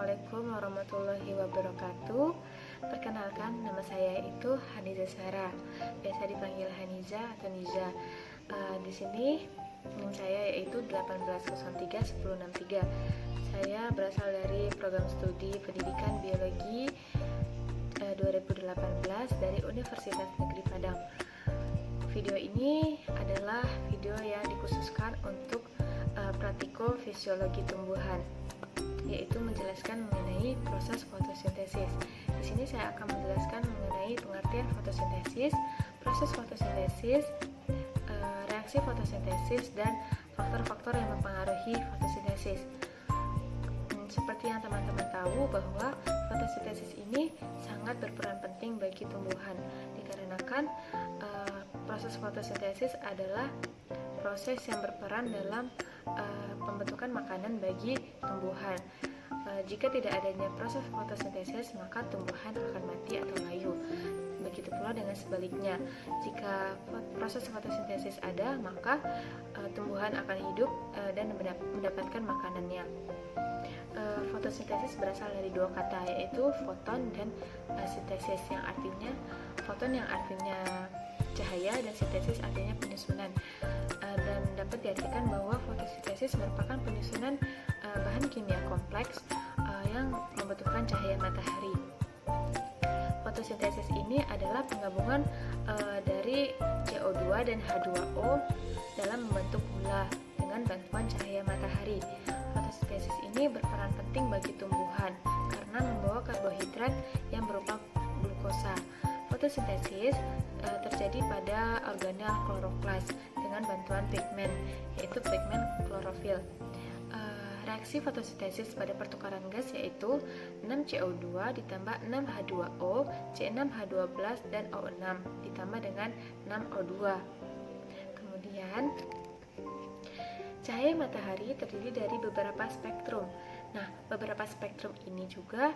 Assalamualaikum warahmatullahi wabarakatuh. Perkenalkan, nama saya itu Haniza Sarah, biasa dipanggil Haniza atau Niza. Di sini NIM saya yaitu 1803163. Saya berasal dari program studi Pendidikan Biologi 2018 dari Universitas Negeri Padang. Video ini adalah video yang dikhususkan untuk praktiko fisiologi tumbuhan, yaitu menjelaskan mengenai proses fotosintesis. Di sini saya akan menjelaskan mengenai pengertian fotosintesis, proses fotosintesis, reaksi fotosintesis, dan faktor-faktor yang mempengaruhi fotosintesis. Seperti yang teman-teman tahu bahwa fotosintesis ini sangat berperan penting bagi tumbuhan, dikarenakan proses fotosintesis adalah proses yang berperan dalam pembentukan makanan bagi tumbuhan. Jika tidak adanya proses fotosintesis, maka tumbuhan akan mati atau layu. Begitu pula dengan sebaliknya, jika proses fotosintesis ada, maka tumbuhan akan hidup dan mendapatkan makanannya. Fotosintesis berasal dari dua kata, yaitu foton dan sintesis, yang artinya foton yang artinya cahaya dan sintesis artinya penyusunan. Dan dapat diartikan bahwa fotosintesis merupakan penyusunan bahan kimia kompleks yang membutuhkan cahaya matahari. Fotosintesis ini adalah penggabungan dari CO2 dan H2O dalam membentuk gula dengan bantuan cahaya matahari. Fotosintesis ini berperan penting bagi tumbuhan karena membawa karbohidrat yang berupa glukosa. Fotosintesis terjadi pada organel kloroplas dengan bantuan pigmen, yaitu pigmen klorofil. Reaksi fotosintesis pada pertukaran gas yaitu 6CO2 ditambah 6H2O, C6H12 dan O6 ditambah dengan 6O2. Kemudian cahaya matahari terdiri dari beberapa spektrum. Nah, beberapa spektrum ini juga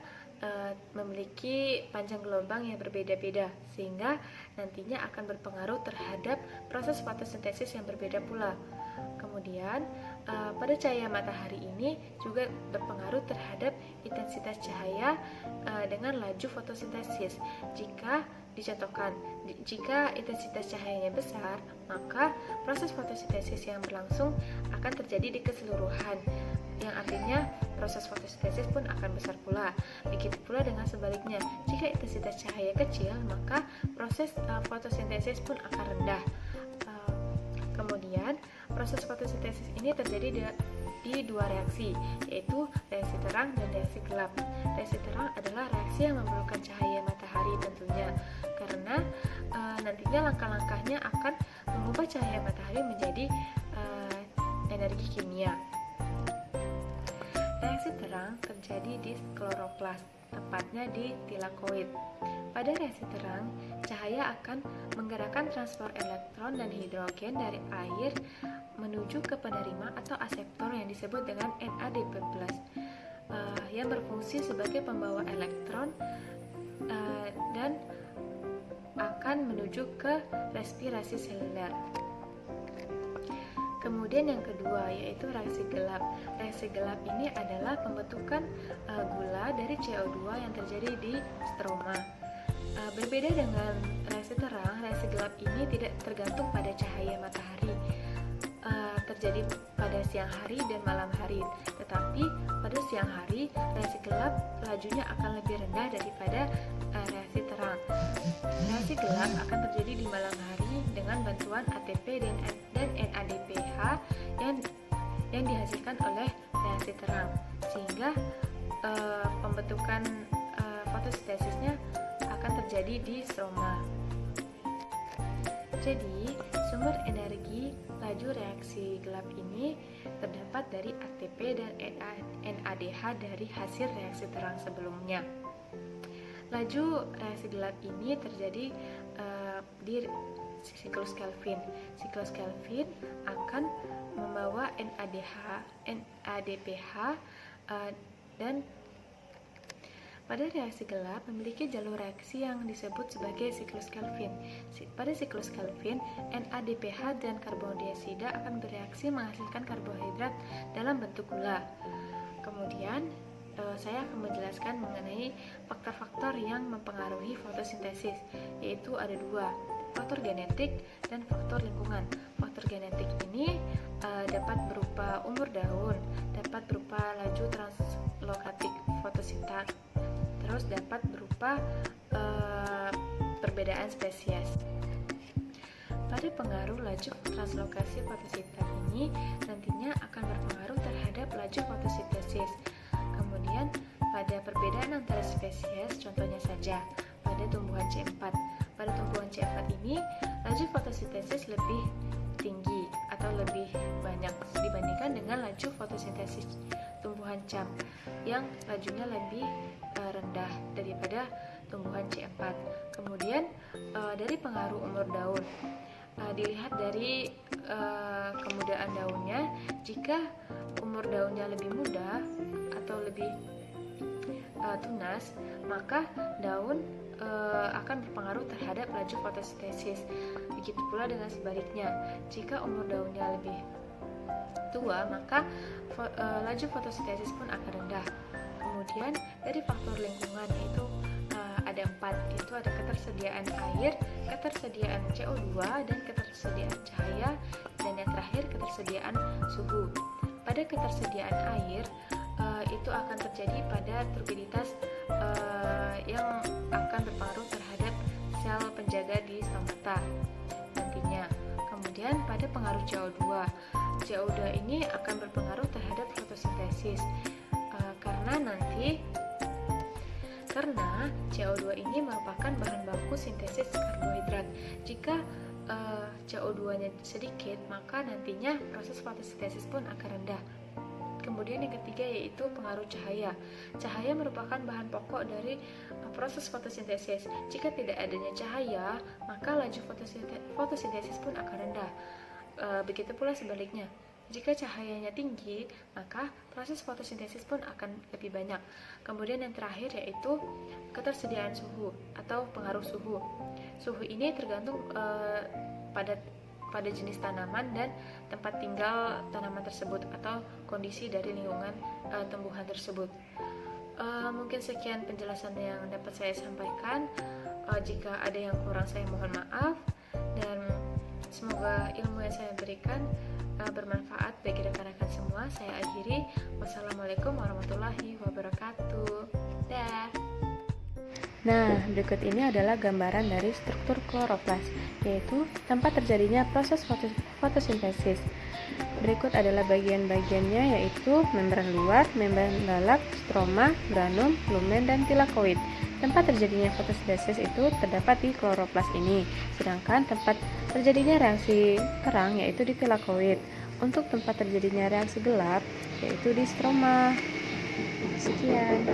memiliki panjang gelombang yang berbeda-beda, sehingga nantinya akan berpengaruh terhadap proses fotosintesis yang berbeda pula. Kemudian, pada cahaya matahari ini juga berpengaruh terhadap intensitas cahaya dengan laju fotosintesis. Jika dicontohkan, jika intensitas cahayanya besar, maka proses fotosintesis yang berlangsung akan terjadi di keseluruhan, yang artinya proses fotosintesis pun akan besar pula. Begitu pula dengan sebaliknya, jika intensitas cahaya kecil, maka proses fotosintesis pun akan rendah. Kemudian, proses fotosintesis ini terjadi di dua reaksi, yaitu reaksi terang dan reaksi gelap. Reaksi terang adalah reaksi yang memerlukan cahaya matahari tentunya, karena nantinya langkah-langkahnya akan mengubah cahaya matahari menjadi energi kimia. Reaksi terang terjadi di kloroplas, tepatnya di tilakoid. Pada reaksi terang, cahaya akan menggerakkan transport elektron dan hidrogen dari air menuju ke penerima atau aseptor yang disebut dengan NADP+, yang berfungsi sebagai pembawa elektron dan akan menuju ke respirasi seluler. Kemudian yang kedua yaitu reaksi gelap. Reaksi gelap ini adalah pembentukan gula dari CO2 yang terjadi di stroma. Berbeda dengan reaksi terang, reaksi gelap ini tidak tergantung pada cahaya matahari, terjadi pada siang hari dan malam hari. Tetapi pada siang hari, reaksi gelap lajunya akan lebih rendah daripada reaksi terang. Reaksi gelap akan terjadi di malam hari dengan bantuan ATP dan NADPH yang dihasilkan oleh reaksi terang, sehingga pembentukan fotosintesisnya akan terjadi di stroma. Jadi, sumber energi laju reaksi gelap ini terdapat dari ATP dan NADH dari hasil reaksi terang sebelumnya. Laju reaksi gelap ini terjadi di siklus Kelvin. Siklus Kelvin akan membawa NADPH dan pada reaksi gelap memiliki jalur reaksi yang disebut sebagai siklus Kelvin. Pada siklus Kelvin, NADPH dan karbon dioksida akan bereaksi menghasilkan karbohidrat dalam bentuk gula. Kemudian saya akan menjelaskan mengenai faktor-faktor yang mempengaruhi fotosintesis, yaitu ada dua, faktor genetik dan faktor lingkungan. Faktor genetik ini dapat berupa umur daun, dapat berupa laju translokatif fotosintak, terus dapat berupa perbedaan spesies. Pada pengaruh laju translokasi fotosintak ini nantinya akan berpengaruh terhadap laju fotosintesis. Kemudian pada perbedaan antara spesies, contohnya saja pada tumbuhan C4. Pada tumbuhan C4 ini laju fotosintesis lebih tinggi atau lebih banyak dibandingkan dengan laju fotosintesis tumbuhan CAM yang lajunya lebih rendah daripada tumbuhan C4. Kemudian dari pengaruh umur daun, dilihat dari kemudaan daunnya. Jika umur daunnya lebih muda atau lebih tunas, maka daun akan berpengaruh terhadap laju fotosintesis. Begitu pula dengan sebaliknya, jika umur daunnya lebih tua, maka laju fotosintesis pun akan rendah. Kemudian dari faktor lingkungan, yaitu ada 4, yaitu ada ketersediaan air, ketersediaan CO2, dan ketersediaan cahaya, dan yang terakhir ketersediaan suhu. Pada ketersediaan air, itu akan terjadi pada turbiditas yang akan berpengaruh terhadap sel penjaga di stomata nantinya. Kemudian pada pengaruh CO2, CO2 ini akan berpengaruh terhadap fotosintesis karena CO2 ini merupakan bahan baku sintesis karbohidrat. Jika CO2-nya sedikit, maka nantinya proses fotosintesis pun akan rendah. Kemudian yang ketiga yaitu pengaruh cahaya. Cahaya merupakan bahan pokok dari proses fotosintesis. Jika tidak adanya cahaya, maka laju fotosintesis pun akan rendah. Begitu pula sebaliknya. Jika cahayanya tinggi, maka proses fotosintesis pun akan lebih banyak. Kemudian yang terakhir yaitu ketersediaan suhu atau pengaruh suhu. Suhu ini tergantung pada jenis tanaman dan tempat tinggal tanaman tersebut atau kondisi dari lingkungan tumbuhan tersebut. Mungkin sekian penjelasan yang dapat saya sampaikan. Jika ada yang kurang, saya mohon maaf, dan semoga ilmu yang saya berikan bermanfaat bagi rekan-rekan semua. Saya akhiri. Wassalamualaikum warahmatullahi wabarakatuh. Dah. Nah, berikut ini adalah gambaran dari struktur kloroplas, yaitu tempat terjadinya proses fotosintesis. Berikut adalah bagian-bagiannya, yaitu membran luar, membran dalam, stroma, granum, lumen, dan tilakoid. Tempat terjadinya fotosintesis itu terdapat di kloroplas ini, sedangkan tempat terjadinya reaksi terang yaitu di tilakoid. Untuk tempat terjadinya reaksi gelap yaitu di stroma. Sekian.